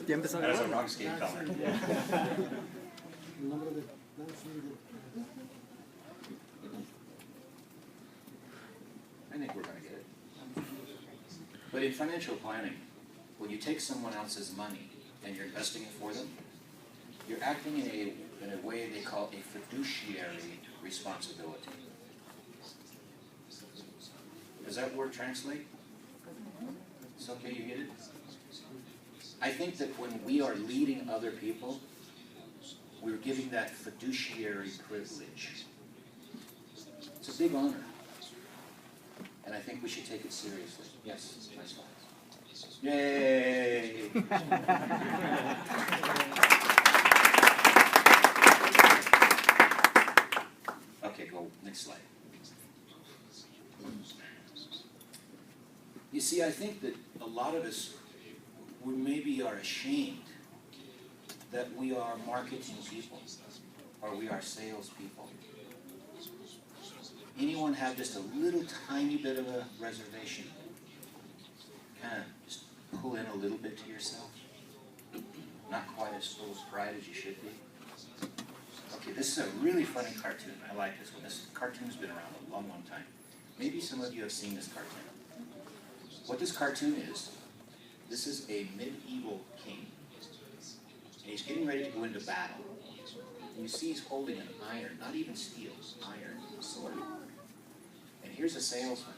Ya empezó a That is a grabar. rock skate color. I think we're going to get it. But in financial planning, when you take someone else's money and you're investing it for them, you're acting in a way they call a fiduciary responsibility. Does that word translate? It's okay, you get it? I think that when we are leading other people, we're giving that fiduciary privilege. It's a big honor. And I think we should take it seriously. Yes, nice slides. Yay! Okay, go next slide. You see, I think that a lot of us, we maybe are ashamed that we are marketing people or we are salespeople. Anyone have just a little tiny bit of a reservation? Kind of just pull in a little bit to yourself. Not quite as full of pride as you should be. Okay, this is a really funny cartoon. I like this one. This cartoon's been around a long, long time. Maybe some of you have seen this cartoon. What this cartoon is, this is a medieval king. And he's getting ready to go into battle. And you see he's holding an iron, not even steel, iron sword. And here's a salesman,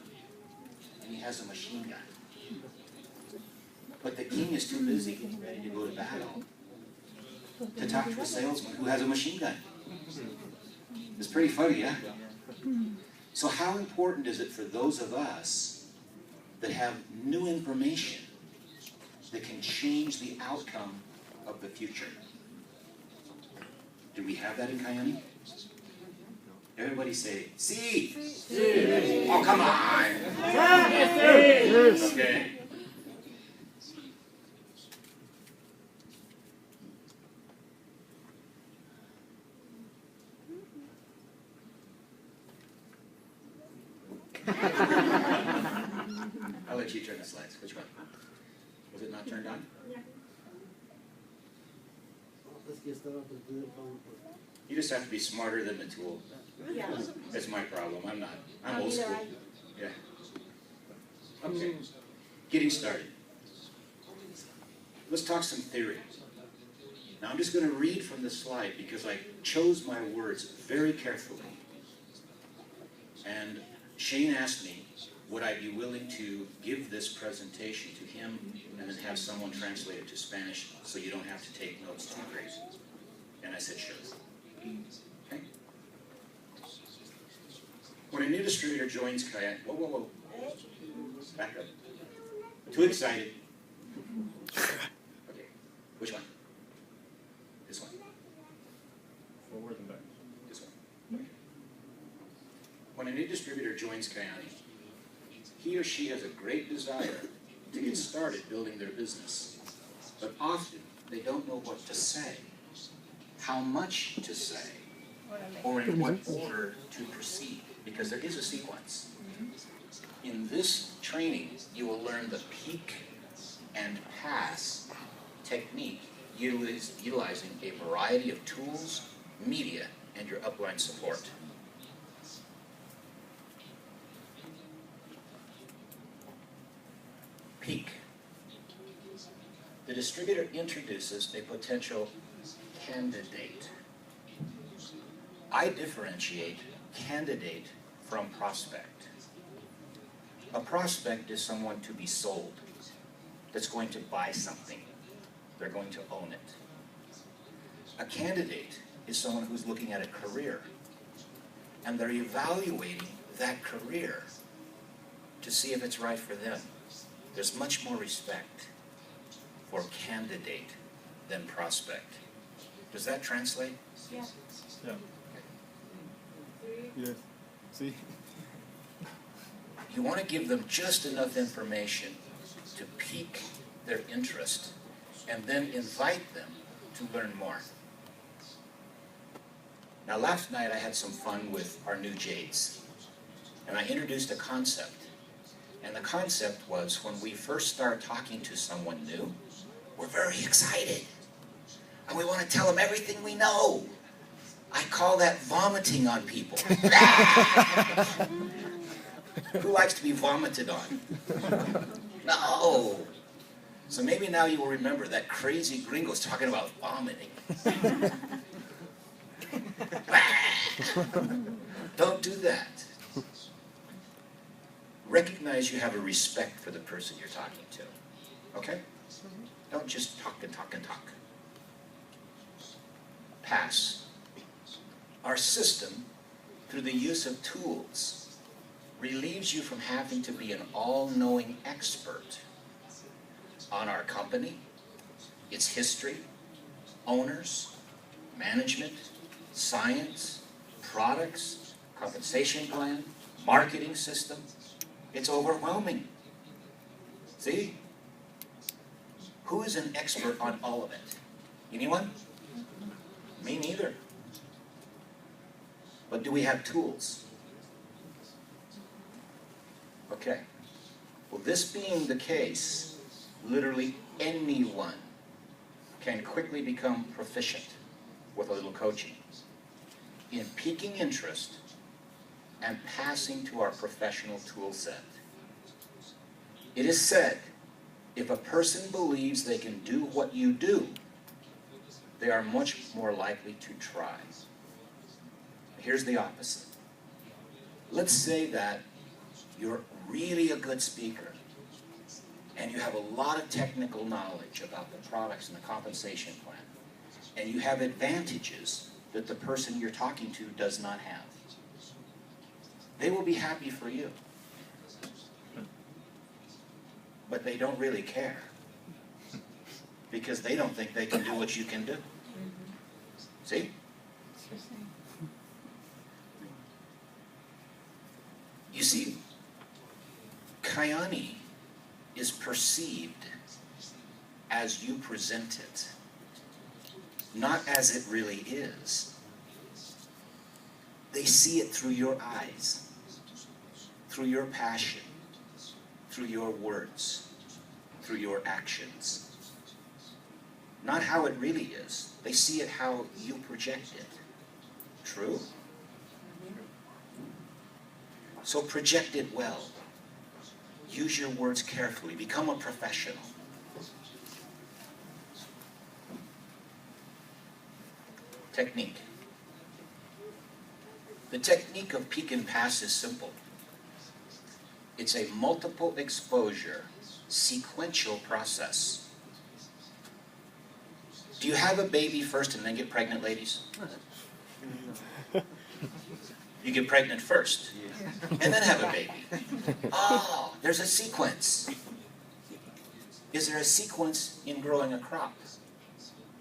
and he has a machine gun. But the king is too busy getting ready to go to battle to talk to a salesman who has a machine gun. It's pretty funny, yeah? So how important is it for those of us that have new information that can change the outcome of the future? Do we have that in Kione? Everybody say, see! Sí. Oh, come on! Yes. Okay. I'll let you turn the slides. Which one? Was it not turned on? You just have to be smarter than the tool. Yeah. That's my problem. I'm not. I'm old school. Yeah. Okay. Getting started. Let's talk some theory. Now I'm just going to read from the slide because I chose my words very carefully. And Shane asked me, would I be willing to give this presentation to him and then have someone translate it to Spanish so you don't have to take notes too crazy? And I said, sure. Okay? When a new distributor joins Kione, whoa. Back up. Too excited. Okay. Which one? This one. Forward and back. This one. Okay. When a new distributor joins Kione, he or she has a great desire to get started building their business. But often, they don't know what to say, how much to say, or in what order to proceed, because there is a sequence. In this training, you will learn the peak and pass technique, utilizing a variety of tools, media, and your upline support. Peak. The distributor introduces a potential candidate. I differentiate candidate from prospect. A prospect is someone to be sold, that's going to buy something. They're going to own it. A candidate is someone who's looking at a career, and they're evaluating that career to see if it's right for them. There's much more respect for candidate than prospect. Does that translate? Yeah. Yeah. Yes. See? You want to give them just enough information to pique their interest and then invite them to learn more. Now last night I had some fun with our new Jades, and I introduced a concept And the concept was, when we first start talking to someone new, we're very excited. And we want to tell them everything we know. I call that vomiting on people. Who likes to be vomited on? No. So maybe now you will remember that crazy gringo's talking about vomiting. Don't do that. Recognize you have a respect for the person you're talking to. Okay? Don't just talk and talk and talk. Pass. Our system, through the use of tools, relieves you from having to be an all-knowing expert on our company, its history, owners, management, science, products, compensation plan, marketing system. It's overwhelming. See? Who is an expert on all of it? Anyone? Me neither. But do we have tools? Okay. Well, this being the case, literally anyone can quickly become proficient with a little coaching in piquing interest and passing to our professional tool set. It is said, if a person believes they can do what you do, they are much more likely to try. Here's the opposite. Let's say that you're really a good speaker and you have a lot of technical knowledge about the products and the compensation plan, and you have advantages that the person you're talking to does not have. They will be happy for you, but they don't really care because they don't think they can do what you can do. See? You see, Kayani is perceived as you present it, not as it really is. They see it through your eyes, through your passion, through your words, through your actions. Not how it really is. They see it how you project it. True? So project it well. Use your words carefully. Become a professional. Technique. The technique of peek and pass is simple. It's a multiple exposure, sequential process. Do you have a baby first and then get pregnant, ladies? You get pregnant first, and then have a baby. Oh, there's a sequence. Is there a sequence in growing a crop?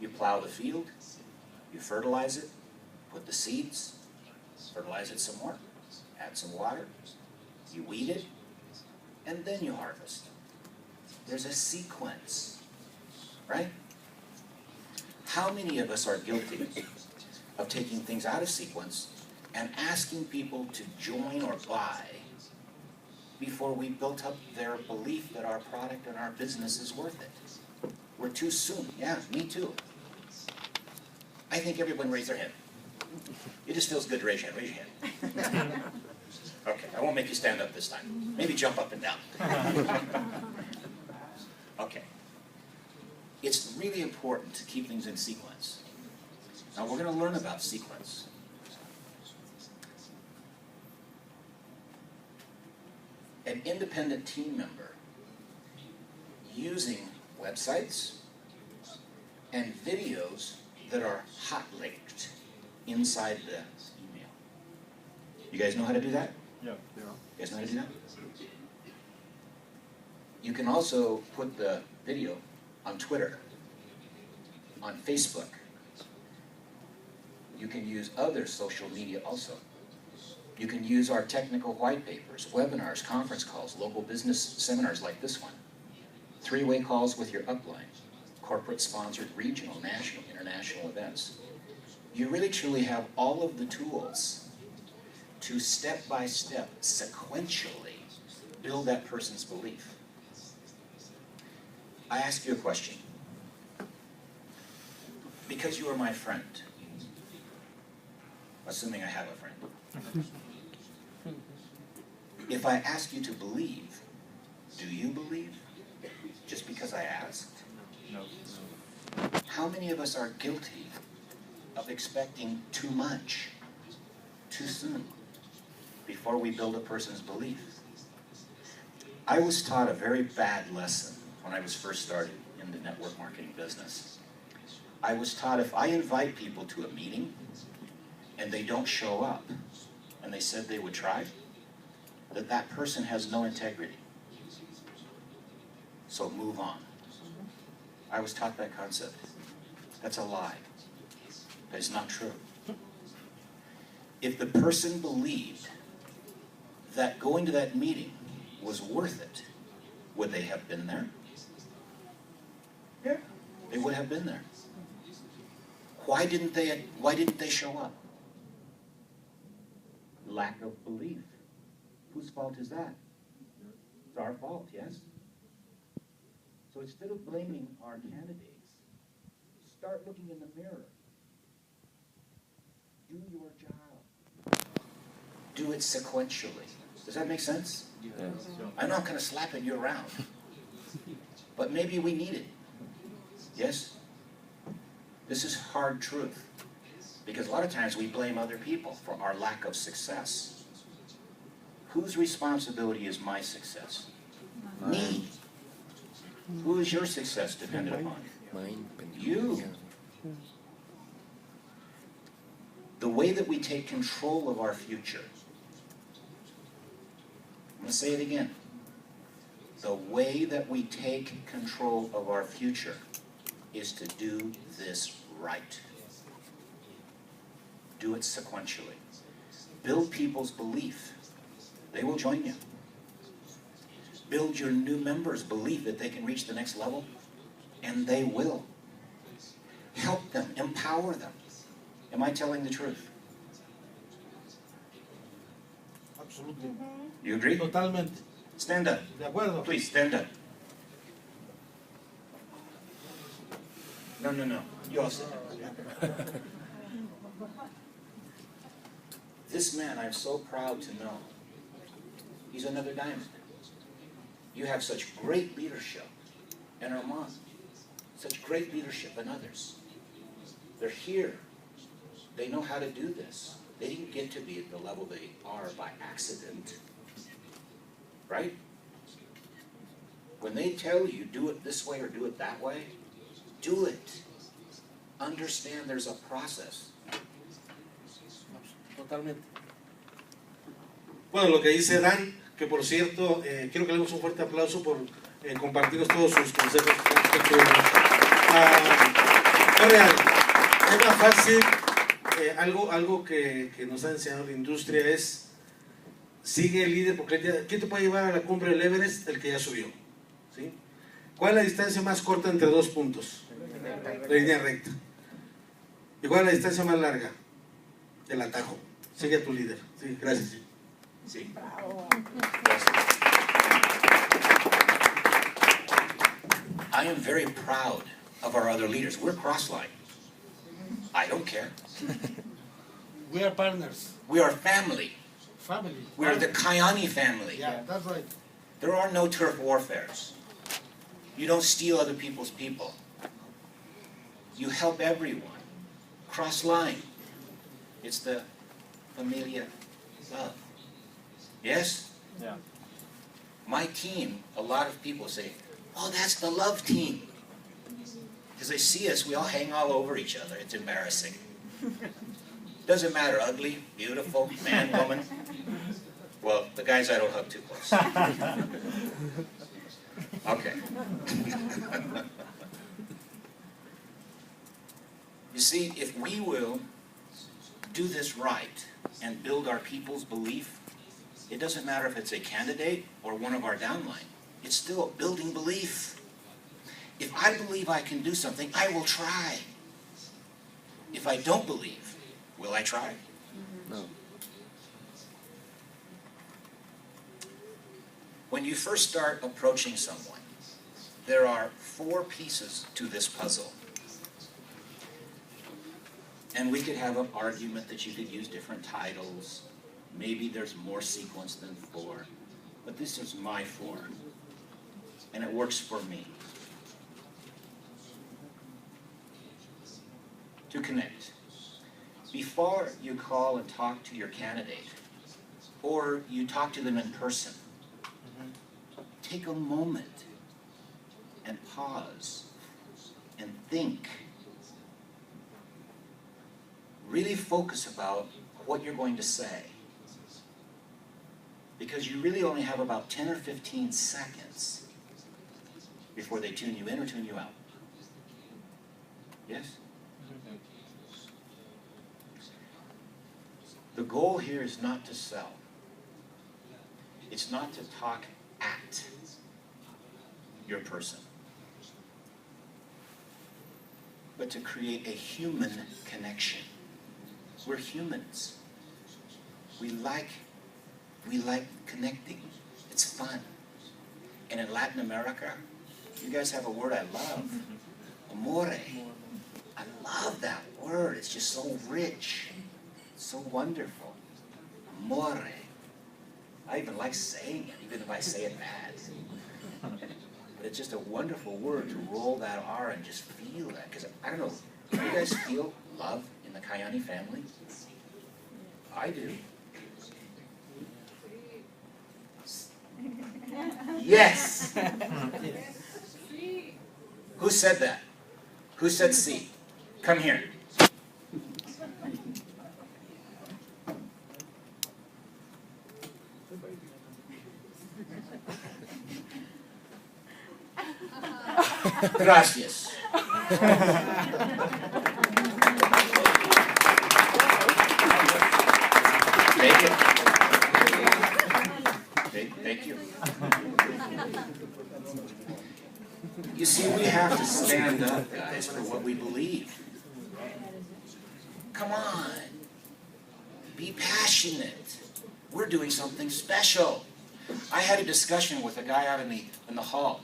You plow the field, you fertilize it, put the seeds, fertilize it some more, add some water, you weed it, and then you harvest. There's a sequence, right? How many of us are guilty of taking things out of sequence and asking people to join or buy before we built up their belief that our product and our business is worth it? We're too soon. Yeah, me too. I think everyone raise their hand. It just feels good to raise your hand. Raise your hand. Okay, I won't make you stand up this time. Maybe jump up and down. Okay. It's really important to keep things in sequence. Now we're going to learn about sequence. An independent team member using websites and videos that are hot linked inside the email. You guys know how to do that? Yeah. You guys know how to do that? You can also put the video on Twitter, on Facebook. You can use other social media also. You can use our technical white papers, webinars, conference calls, local business seminars like this one, three-way calls with your upline, corporate-sponsored regional, national, international events. You really truly have all of the tools to step-by-step, sequentially build that person's belief. I ask you a question. Because you are my friend, assuming I have a friend, if I ask you to believe, do you believe? Just because I asked? No. How many of us are guilty of expecting too much, too soon, before we build a person's belief? I was taught a very bad lesson when I was first started in the network marketing business. I was taught if I invite people to a meeting and they don't show up, and they said they would try, that that person has no integrity. So move on. I was taught that concept. That's a lie. That is not true. If the person believed that going to that meeting was worth it, would they have been there? Yeah, they would have been there. Why didn't they show up? Lack of belief. Whose fault is that? It's our fault, yes? So instead of blaming our candidates, start looking in the mirror. Do your job. Do it sequentially. Does that make sense? Yes. I'm not going to slap you around. But maybe we need it. Yes? This is hard truth. Because a lot of times we blame other people for our lack of success. Whose responsibility is my success? Me. Who is your success dependent upon? You. The way that we take control of our future. I'm going to say it again. The way that we take control of our future is to do this right. Do it sequentially. Build people's belief. They will join you. Build your new members' belief that they can reach the next level, and they will. Help them, empower them. Am I telling the truth? Absolutely. You agree? Totalmente. Stand up. De acuerdo. Please, stand up. No. You all sit down. This man, I'm so proud to know. He's another diamond. You have such great leadership in Armand. Such great leadership in others. They're here. They know how to do this. They didn't get to be at the level they are by accident. Right? When they tell you, do it this way or do it that way, do it. Understand there's a process. Totalmente. Bueno, lo que dice Dan, que por cierto, quiero que le demos un fuerte aplauso por compartirnos todos sus consejos. Es real, es más fácil, algo que nos ha enseñado la industria es, sigue el líder, porque ¿quién te puede llevar a la cumbre del Everest? El que ya subió. ¿Sí? ¿Cuál es la distancia más corta entre dos puntos? La línea recta. ¿Y cuál es la distancia más larga? El atajo. Sigue a tu líder. Sí, gracias. Sí. I am very proud of our other leaders. We're cross-line. I don't care. We are partners. We are family. Family. We are the Kayani family. Yeah, that's right. There are no turf warfares. You don't steal other people's people. You help everyone. Cross-line. It's the familia love. Yes? Yeah. My team, a lot of people say, oh, that's the love team. Because they see us, we all hang all over each other. It's embarrassing. Doesn't matter, ugly, beautiful, man, woman. Well, the guys I don't hug too close. Okay. You see, if we will do this right and build our people's belief, it doesn't matter if it's a candidate or one of our downline. It's still building belief. If I believe I can do something, I will try. If I don't believe, will I try? No. When you first start approaching someone, there are 4 pieces to this puzzle. And we could have an argument that you could use different titles. Maybe there's more sequence than 4. But this is my 4. And it works for me. To connect. Before you call and talk to your candidate, or you talk to them in person, take a moment and pause and think. Really focus about what you're going to say. Because you really only have about 10 or 15 seconds before they tune you in or tune you out. Yes? The goal here is not to sell. It's not to talk at your person, but to create a human connection. We're humans. We like connecting. It's fun. And in Latin America, you guys have a word I love. Amore. I love that word. It's just so rich. So wonderful. Amore. I even like saying it, even if I say it bad. But it's just a wonderful word to roll that R and just feel that. Because, I don't know, do you guys feel love in the Kayani family? I do. Yes! Who said that? Who said C? Come here. Gracias. Take it. Thank you. You see, we have to stand up, guys, for what we believe. Come on. Be passionate. We're doing something special. I had a discussion with a guy out in the hall,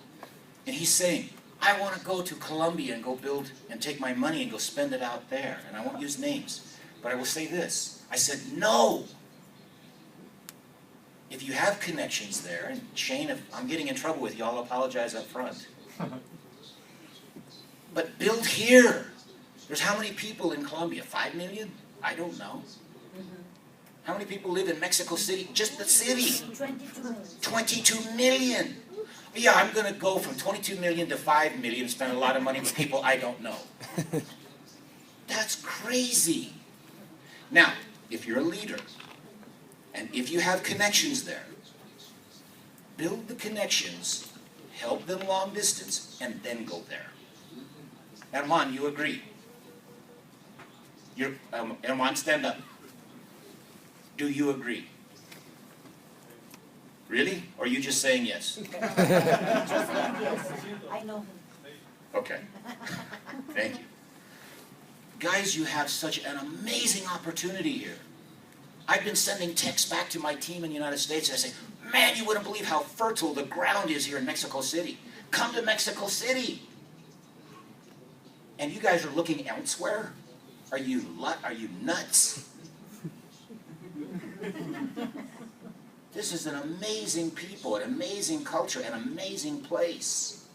and he's saying, I want to go to Colombia and go build and take my money and go spend it out there. And I won't use names, but I will say this. I said, no. If you have connections there, and Shane, if I'm getting in trouble with you, I'll apologize up front. But build here. There's how many people in Colombia? 5 million? I don't know. How many people live in Mexico City? Just the city. 22 million. Yeah, I'm going to go from 22 million to 5 million, spend a lot of money with people I don't know. That's crazy. Now, if you're a leader, and if you have connections there, build the connections, help them long distance, and then go there. Herman, you agree? Herman, stand up. Do you agree? Really? Or are you just saying yes? Just saying yes. I know him. Okay. Thank you. Guys, you have such an amazing opportunity here. I've been sending texts back to my team in the United States. I say, man, you wouldn't believe how fertile the ground is here in Mexico City. Come to Mexico City. And you guys are looking elsewhere? Are you nuts? This is an amazing people, an amazing culture, an amazing place.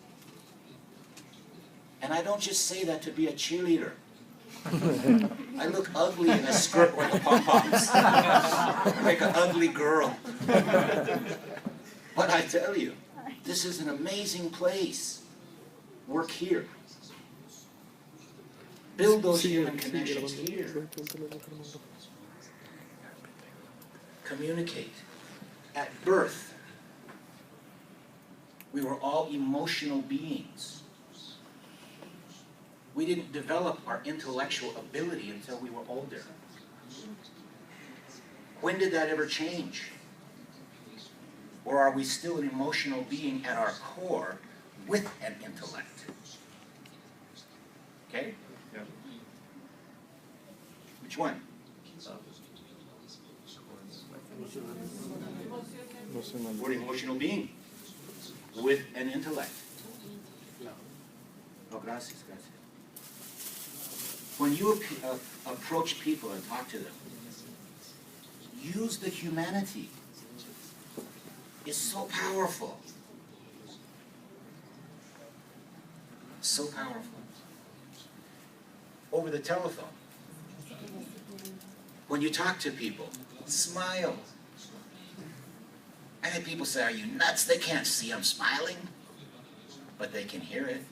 And I don't just say that to be a cheerleader. I look ugly in a skirt with the pom-poms. Like an ugly girl. But I tell you, this is an amazing place. Work here. Build those human connections here. Communicate. At birth, we were all emotional beings. We didn't develop our intellectual ability until we were older. When did that ever change? Or are we still an emotional being at our core with an intellect? Okay? Yeah. Which one? We're an emotional being. with an intellect. Oh, gracias, gracias. When you approach people and talk to them, use the humanity. It's so powerful. So powerful. Over the telephone, when you talk to people, smile. I had people say, "Are you nuts? They can't see I'm smiling," but they can hear it.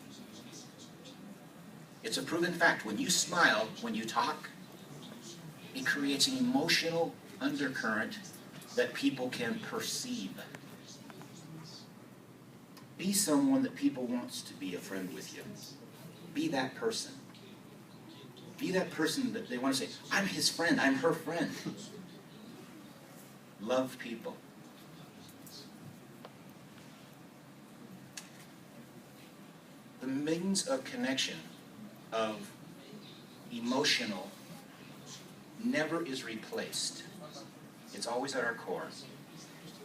It's a proven fact. When you smile, when you talk, it creates an emotional undercurrent that people can perceive. Be someone that people want to be a friend with you. Be that person. Be that person that they want to say, "I'm his friend, I'm her friend." Love people. The means of connection of emotional never is replaced. It's always at our core.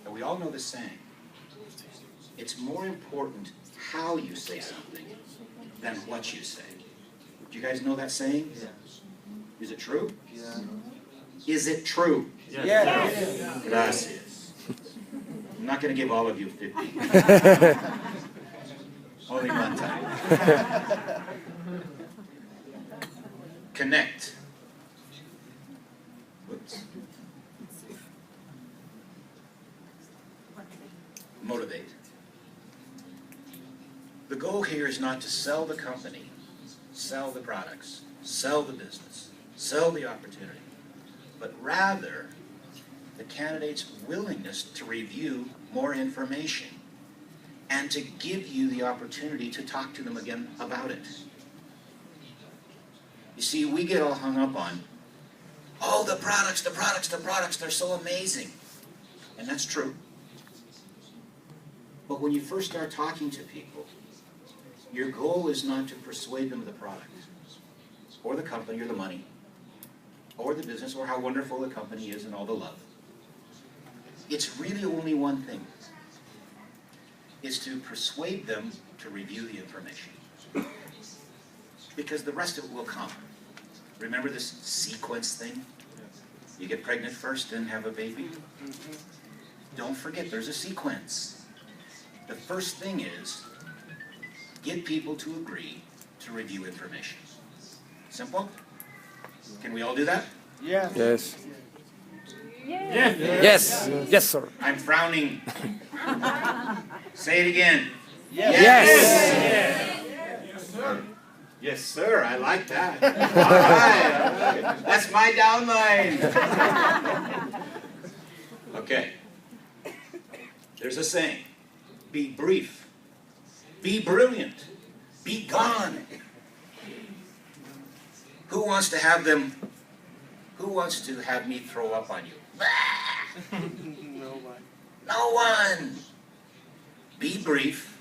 And we all know this saying. It's more important how you say something than what you say. Do you guys know that saying? Yeah. Is it true? Yeah. Is it true? Yes. Yes. Gracias. I'm not going to give all of you 50. Only one time. Connect. Whoops. Motivate. The goal here is not to sell the company, sell the products, sell the business, sell the opportunity, but rather the candidate's willingness to review more information and to give you the opportunity to talk to them again about it. You see, we get all hung up on, "Oh, the products, they're so amazing." And that's true. But when you first start talking to people, your goal is not to persuade them of the product, or the company, or the money, or the business, or how wonderful the company is and all the love. It's really only one thing. Is to persuade them to review the information. Because the rest of it will come. Remember this sequence thing? You get pregnant first, then have a baby. Don't forget, there's a sequence. The first thing is, get people to agree to review information. Simple? Can we all do that? Yes. Yes. Yes. Yes. Yes, sir. I'm frowning. Say it again. Yes. Yes, sir. I like that. All right. That's my downline. Okay. There's a saying. Be brief. Be brilliant. Be gone. Who wants to have me throw up on you? Nobody. No one. Be brief.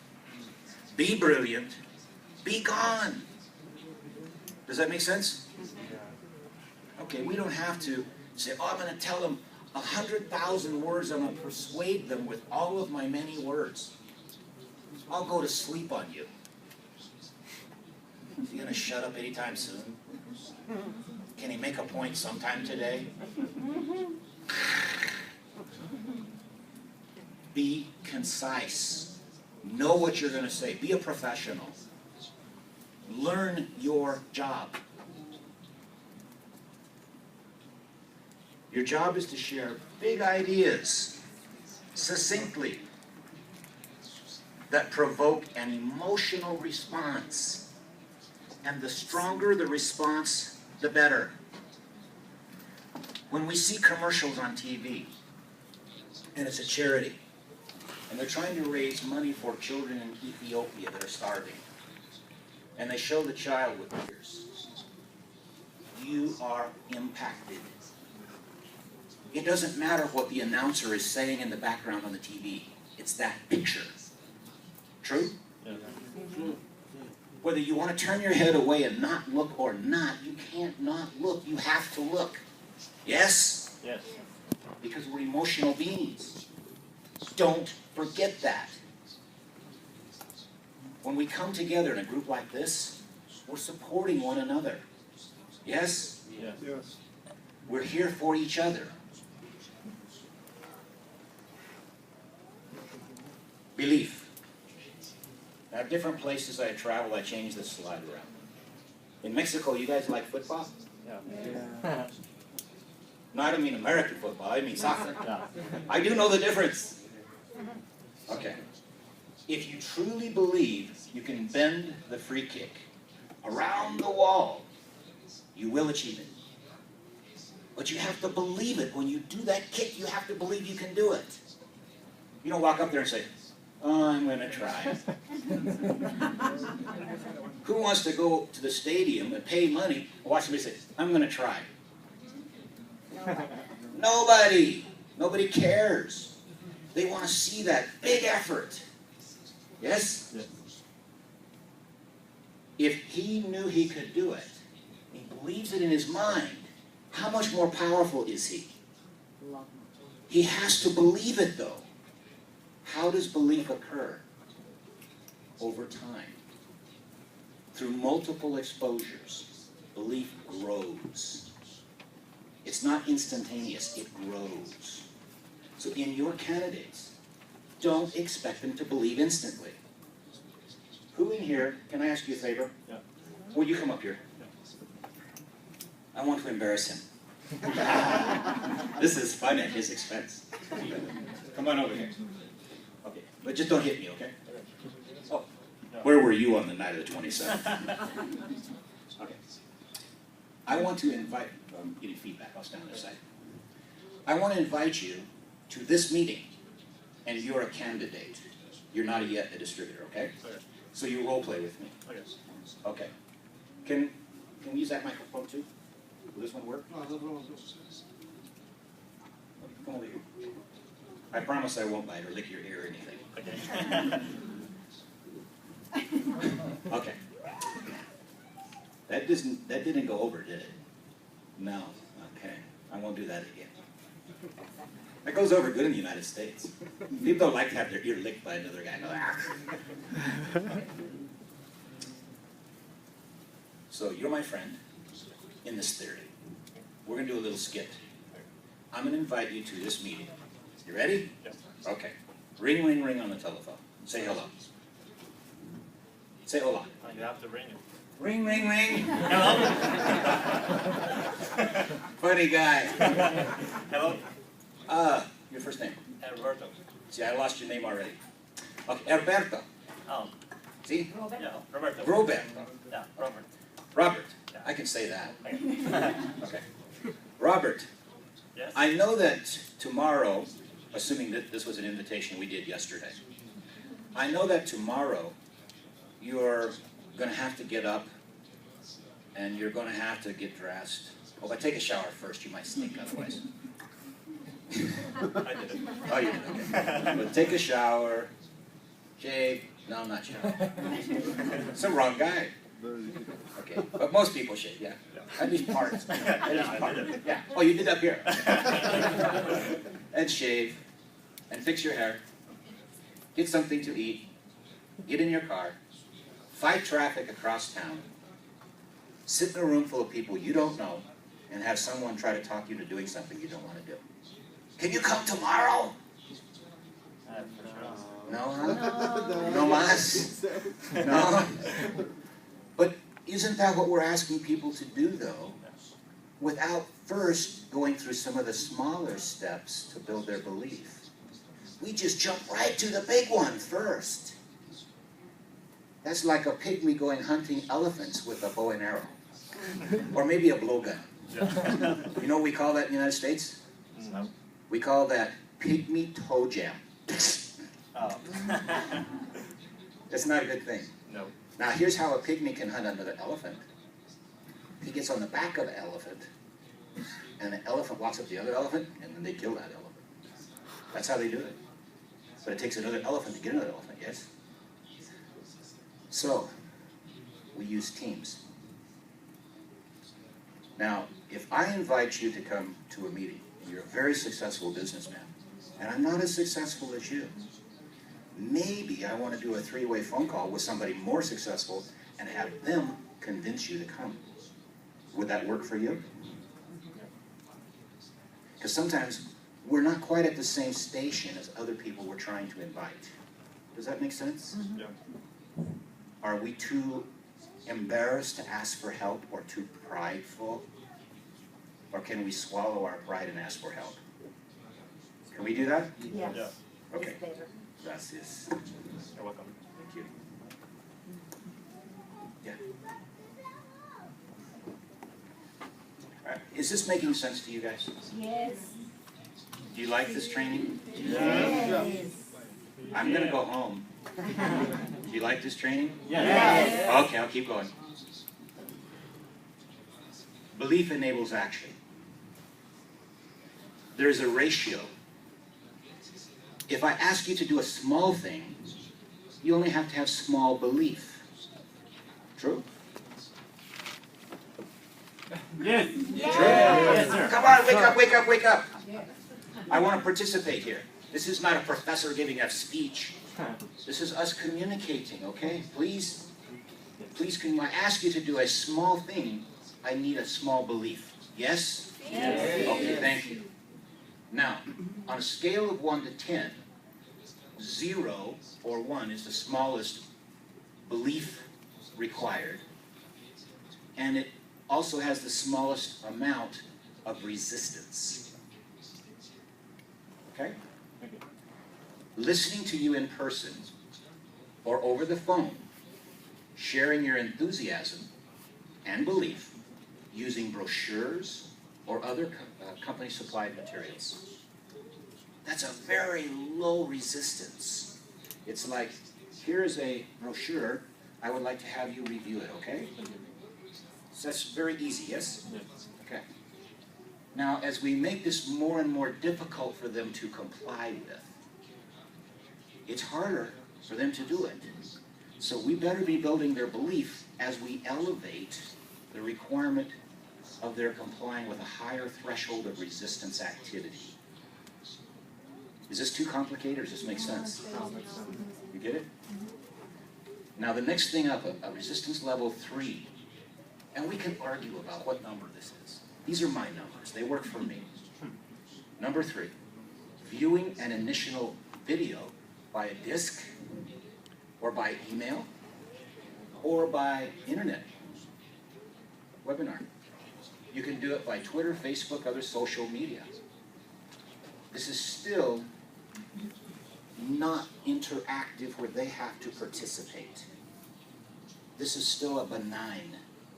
Be brilliant. Be gone. Does that make sense? Okay, we don't have to say, "Oh, I'm going to tell them 100,000 words. I'm going to persuade them with all of my many words. I'll go to sleep on you." Is he going to shut up anytime soon? Can he make a point sometime today? Be concise. Know what you're going to say. Be a professional. Learn your job. Your job is to share big ideas, succinctly, that provoke an emotional response. And the stronger the response, the better. When we see commercials on TV, and it's a charity, and they're trying to raise money for children in Ethiopia that are starving, and they show the child with tears, you are impacted. It doesn't matter what the announcer is saying in the background on the TV. It's that picture. True? Yeah. Whether you want to turn your head away and not look or not, you can't not look. You have to look. Yes? Yes. Because we're emotional beings. Don't forget that. we come together in a group like this, we're supporting one another. Yes? Yes. Yes. We're here for each other. Belief. Now, different places I travel, I change the slide around. In Mexico, you guys like football? Yeah. No, I don't mean American football, I mean soccer. Yeah. I do know the difference. Okay. If you truly believe you can bend the free kick around the wall, you will achieve it. But you have to believe it. When you do that kick, you have to believe you can do it. You don't walk up there and say, oh, I'm going to try. Who wants to go to the stadium and pay money and watch somebody say, I'm going to try? Nobody. Nobody cares. They want to see that big effort. Yes? Yes. If he knew he could do it, he believes it in his mind, how much more powerful is he? He has to believe it, though. How does belief occur? Over time. Through multiple exposures, belief grows. It's not instantaneous, it grows. So in your candidates, don't expect them to believe instantly. Who in here, can I ask you a favor? Yeah. Will you come up here? I want to embarrass him. This is fun at his expense. Come on over here. Okay, but just don't hit me, okay? Oh, where were you on the night of the 27th? Okay. I want to invite, I'm getting feedback, I'll stand on this side. I want to invite you to this meeting, and you're a candidate. You're not yet a distributor, okay? Okay. So you role play with me. Okay. Okay. Can we use that microphone too? Will this one work? Come over here. I promise I won't bite or lick your ear or anything. Okay. Okay. That didn't go over, did it? No. Okay. I won't do that again. That goes over good in the United States. People don't like to have their ear licked by another guy. So you're my friend in this theory. We're going to do a little skit. I'm going to invite you to this meeting. You ready? Yes. Okay. Ring, ring, ring on the telephone. Say hello. Say hola. You have to ring it. Ring, ring, ring. Hello. Funny guy. Hello. Your first name. Alberto. See, I lost your name already. Okay, Alberto. Oh. See? Yeah. Roberto. Roberto. Yeah. Robert. Robert. Yeah. I can say that. Okay. Okay. Robert, Yes. I know that tomorrow, assuming that this was an invitation we did yesterday, I know that tomorrow you're going to have to get up and you're going to have to get dressed. Oh, but take a shower first. You might stink otherwise. I did it. Oh, you did, okay. But take a shower, shave. No, not shower. It's the wrong guy. Okay, but most people shave, yeah. At least parts. At least part. Yeah. Oh, you did up here. And shave, and fix your hair. Get something to eat. Get in your car. Fight traffic across town. Sit in a room full of people you don't know, and have someone try to talk you to doing something you don't want to do. Can you come tomorrow? No, huh? No mas? No? But isn't that what we're asking people to do, though? Without first going through some of the smaller steps to build their belief. We just jump right to the big one first. That's like a pygmy going hunting elephants with a bow and arrow. Or maybe a blowgun. You know what we call that in the United States? No. We call that pygmy toe jam. Oh. That's not a good thing. No. Now here's how a pygmy can hunt another elephant. He gets on the back of the elephant, and the elephant walks up to the other elephant, and then they kill that elephant. That's how they do it. But it takes another elephant to get another elephant, yes? So, we use teams. Now, if I invite you to come to a meeting, and you're a very successful businessman, and I'm not as successful as you, Maybe I want to do a 3-way phone call with somebody more successful and have them convince you to come. Would that work for you? Because sometimes we're not quite at the same station as other people we're trying to invite. Does that make sense? Yeah. Are we too embarrassed to ask for help or too prideful? Or can we swallow our pride and ask for help? Can we do that? Yes. Yeah. Okay. It's better. Gracias. You're welcome. Thank you. Yeah. All right. Is this making sense to you guys? Yes. Do you like this training? Yes. I'm going to go home. Do you like this training? Yes. Okay, I'll keep going. Belief enables action. There's a ratio. If I ask you to do a small thing, you only have to have small belief. True? Yes. Yes. sir. Come on, wake up, wake up, wake up. I want to participate here. This is not a professor giving a speech. This is us communicating, okay? Please, can I ask you to do a small thing? I need a small belief. Yes? Yes. Okay, thank you. Now, on a scale of 1 to 10, 0 or 1 is the smallest belief required, and it also has the smallest amount of resistance. Okay? Listening to you in person or over the phone, sharing your enthusiasm and belief using brochures or other company-supplied materials. That's a very low resistance. It's like, here's a brochure, I would like to have you review it, okay? So that's very easy, yes? Okay. Now, as we make this more and more difficult for them to comply with, it's harder for them to do it. So we better be building their belief as we elevate the requirement of their complying with a higher threshold of resistance activity. Is this too complicated, or does this make sense? You get it? Now the next thing up, a resistance level 3. And we can argue about what number this is. These are my numbers. They work for me. Number 3, viewing an initial video by a disc, or by email, or by internet webinar. You can do it by Twitter, Facebook, other social media. This is still not interactive where they have to participate. This is still a benign,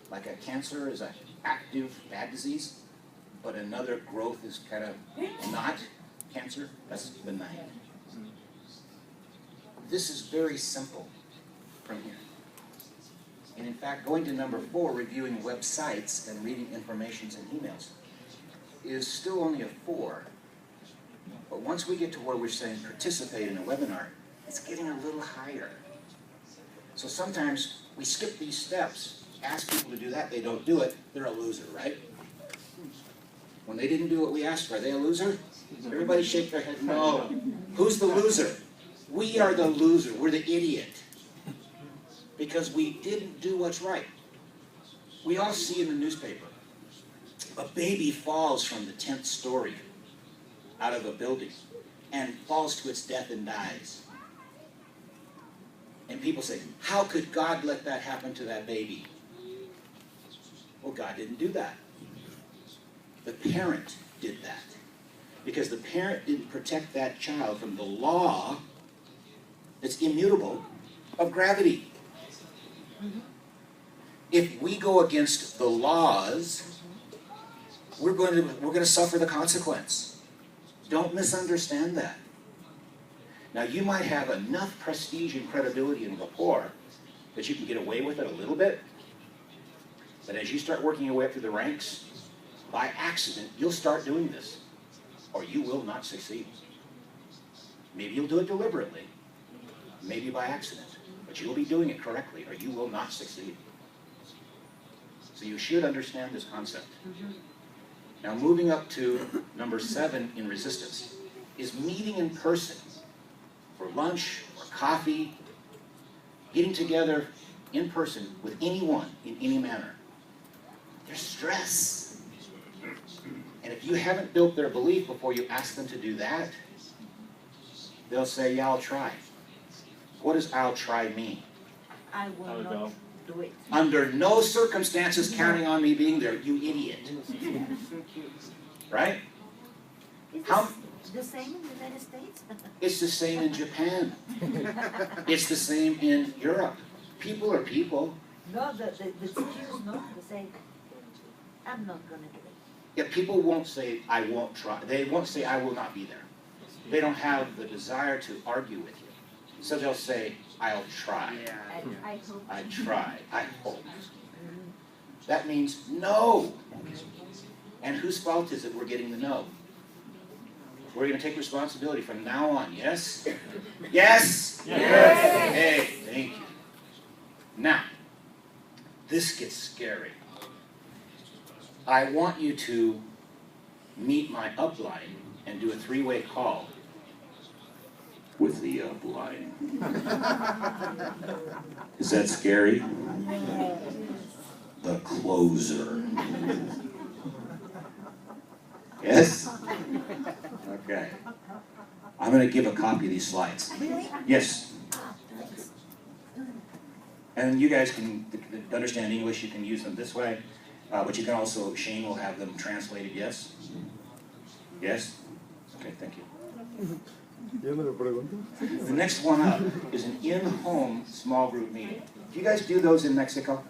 like a cancer is an active bad disease, but another growth is kind of not cancer, that's benign. This is very simple from here. And in fact, going to number 4, reviewing websites and reading informations and emails, is still only a 4. But once we get to where we're saying participate in a webinar, it's getting a little higher. So sometimes we skip these steps, ask people to do that, they don't do it, they're a loser, right? When they didn't do what we asked for, are they a loser? Everybody shake their head, no. Who's the loser? We are the loser, we're the idiot. Because we didn't do what's right. We all see in the newspaper, a baby falls from the 10th story out of a building and falls to its death and dies. And people say, how could God let that happen to that baby? Well, God didn't do that. The parent did that. Because the parent didn't protect that child from the law that's immutable of gravity. If we go against the laws, we're going to suffer the consequence. Don't misunderstand that. Now, you might have enough prestige and credibility and rapport that you can get away with it a little bit, but as you start working your way up through the ranks, by accident, you'll start doing this, or you will not succeed. Maybe you'll do it deliberately, maybe by accident, but you will be doing it correctly, or you will not succeed. So you should understand this concept. Now, moving up to number 7 in resistance is meeting in person for lunch or coffee, getting together in person with anyone in any manner. There's stress. And if you haven't built their belief before you ask them to do that, they'll say, yeah, I'll try. What does I'll try mean? I will not do it. Under no circumstances counting on me being there, you idiot. Right? It's How? the same in the United States. It's the same in Japan. It's the same in Europe. People are people. No, the excuse, no, the same. I'm not gonna do it. Yeah, people won't say, I won't try. They won't say, I will not be there. They don't have the desire to argue with you. So they'll say, I'll try. I hope. I try. I hope. That means no. And whose fault is it we're getting the no? We're going to take responsibility from now on, yes? Yes? Yes. Hey, thank you. Now, this gets scary. I want you to meet my upline and do a three-way call with the upline. Is that scary? The closer. Yes? Okay. I'm going to give a copy of these slides. Really? Yes. And you guys can understand English, you can use them this way. But you can also, Shane will have them translated, yes? Yes? Okay, thank you. The next one up is an in-home small group meeting. Do you guys do those in Mexico?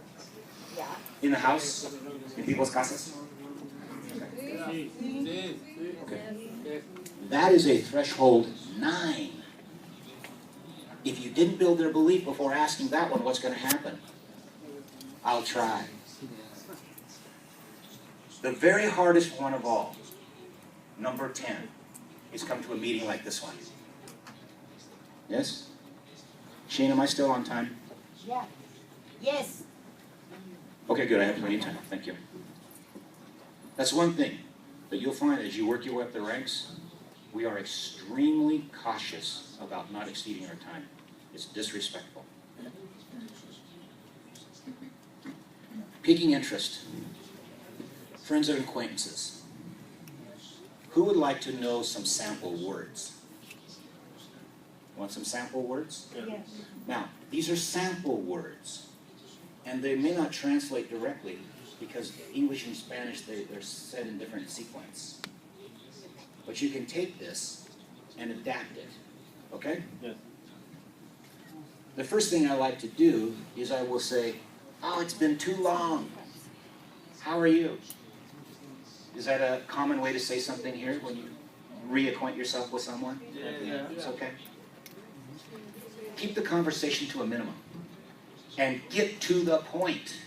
Yeah. In the house? In people's casas? Okay. That is a threshold 9. If you didn't build their belief before asking that one, what's going to happen? I'll try. The very hardest one of all, number 10, is come to a meeting like this one. Yes? Shane, am I still on time? Yeah. Yes. Okay, good. I have plenty of time. Thank you. That's one thing that you'll find as you work your way up the ranks. We are extremely cautious about not exceeding our time. It's disrespectful. Piquing interest. Friends and acquaintances. Who would like to know some sample words? Want some sample words? Yes. Now, these are sample words, and they may not translate directly because English and Spanish, they're said in different sequence. But you can take this and adapt it, okay? Yes. The first thing I like to do is I will say, oh, it's been too long. How are you? Is that a common way to say something here when you reacquaint yourself with someone? Yeah. It's okay. Keep the conversation to a minimum and get to the point.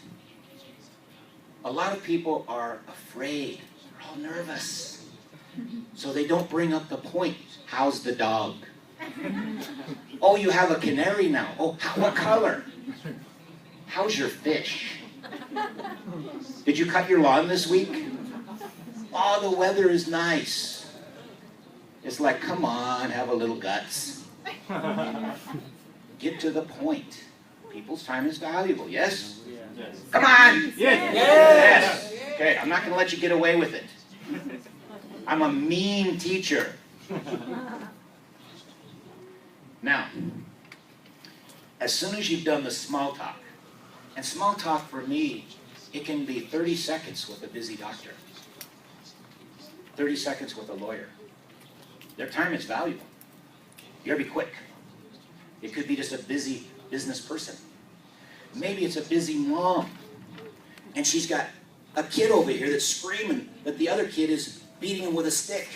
A lot of people are afraid, they're all nervous, so they don't bring up the point. How's the dog? Oh, you have a canary now. Oh, what color? How's your fish? Did you cut your lawn this week? Oh, the weather is nice. It's like, come on, have a little guts. Get to the point. People's time is valuable, yes? Yes. Come on! Yes. Yes! Okay, I'm not going to let you get away with it. I'm a mean teacher. Now, as soon as you've done the small talk, and small talk for me, it can be 30 seconds with a busy doctor, 30 seconds with a lawyer. Their time is valuable. You gotta be quick. It could be just a busy business person. Maybe it's a busy mom, and she's got a kid over here that's screaming, but the other kid is beating him with a stick.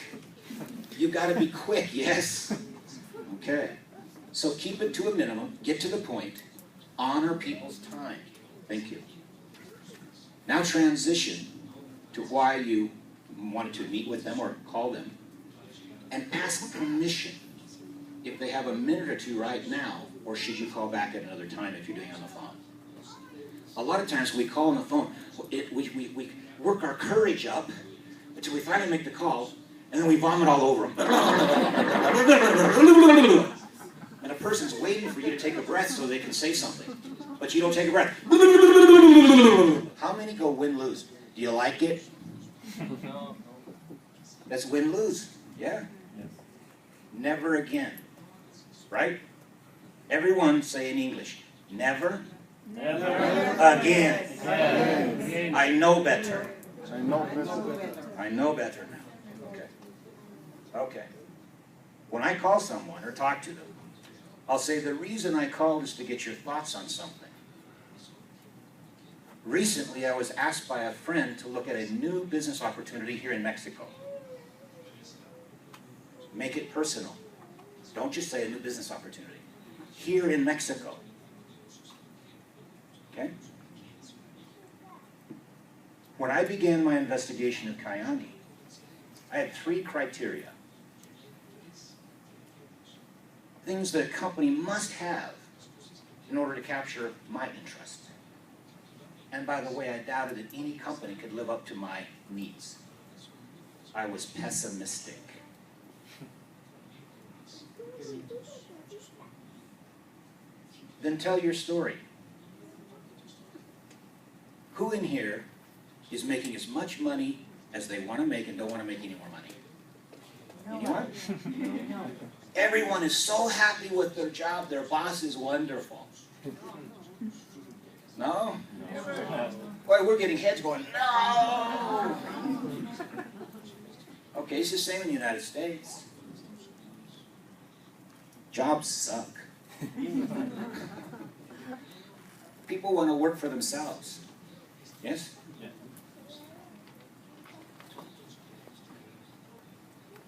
You've got to be quick, yes? Okay. So keep it to a minimum, get to the point, honor people's time. Thank you. Now transition to why you wanted to meet with them or call them, and ask permission if they have a minute or two right now, or should you call back at another time if you're doing it on the phone. A lot of times we call on the phone, we work our courage up until we finally make the call, and then we vomit all over them. And a person's waiting for you to take a breath so they can say something. But you don't take a breath. How many go win-lose? Do you like it? That's win-lose. Yeah. Never again. Right? Everyone say in English, never, again. I know better. I know better now. Okay. Okay. When I call someone or talk to them, I'll say the reason I called is to get your thoughts on something. Recently, I was asked by a friend to look at a new business opportunity here in Mexico. Make it personal. Don't just say a new business opportunity. Here in Mexico. Okay? When I began my investigation of Kayani, I had 3 criteria. Things that a company must have in order to capture my interest. And by the way, I doubted that any company could live up to my needs. I was pessimistic. Then tell your story. Who in here is making as much money as they want to make and don't want to make any more money? Anyone? No. Everyone is so happy with their job, their boss is wonderful. No? Boy, we're getting heads going, no! Okay, it's the same in the United States. Jobs suck. People want to work for themselves. Yes? Yeah.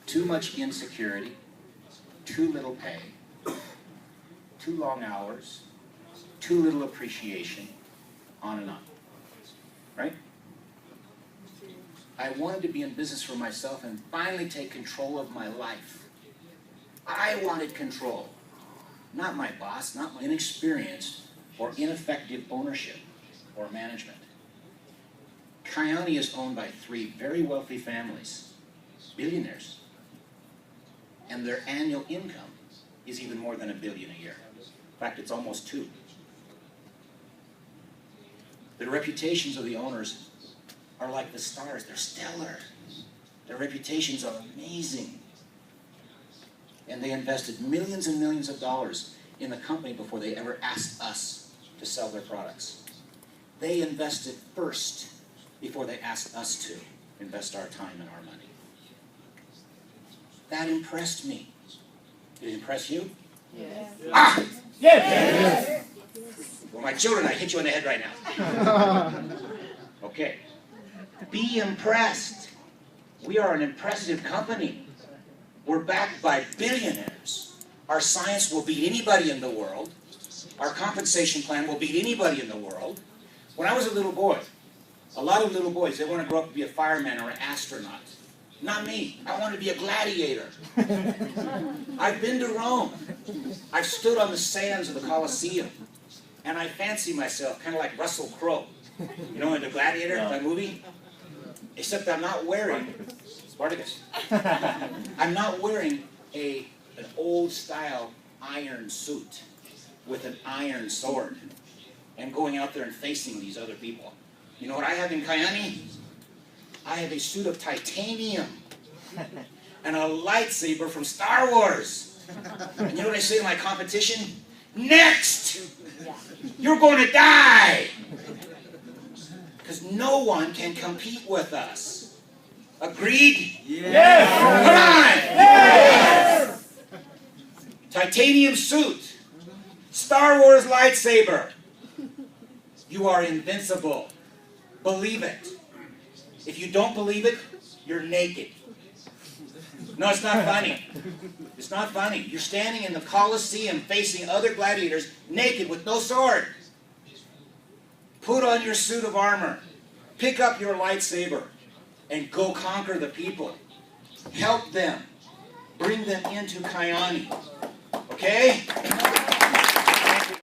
Too much insecurity, too little pay, too long hours, too little appreciation, on and on. Right? I wanted to be in business for myself and finally take control of my life. I wanted control. Not my boss, not my inexperienced or ineffective ownership or management. Kayani is owned by 3 very wealthy families, billionaires. And their annual income is even more than $1 billion a year. In fact, it's almost 2. The reputations of the owners are like the stars. They're stellar. Their reputations are amazing. And they invested millions and millions of dollars in the company before they ever asked us to sell their products. They invested first before they asked us to invest our time and our money. That impressed me. Did it impress you? Yes. Ah! Yes. Well, my children, I hit you in the head right now. Okay. Be impressed. We are an impressive company. We're backed by billionaires. Our science will beat anybody in the world. Our compensation plan will beat anybody in the world. When I was a little boy, a lot of little boys, they want to grow up to be a fireman or an astronaut. Not me. I want to be a gladiator. I've been to Rome. I've stood on the sands of the Colosseum. And I fancy myself kind of like Russell Crowe. You know, in the Gladiator, that movie? Except I'm not wearing, Spartacus, I'm not wearing an old-style iron suit with an iron sword and going out there and facing these other people. You know what I have in Kayani? I have a suit of titanium and a lightsaber from Star Wars. And you know what I say to my competition? Next! You're going to die! Because no one can compete with us. Agreed? Yes. Come on! Yes. Titanium suit. Star Wars lightsaber. You are invincible. Believe it. If you don't believe it, you're naked. No, it's not funny. It's not funny. You're standing in the Colosseum facing other gladiators naked with no sword. Put on your suit of armor. Pick up your lightsaber and go conquer the people. Help them. Bring them into Kayani. Okay?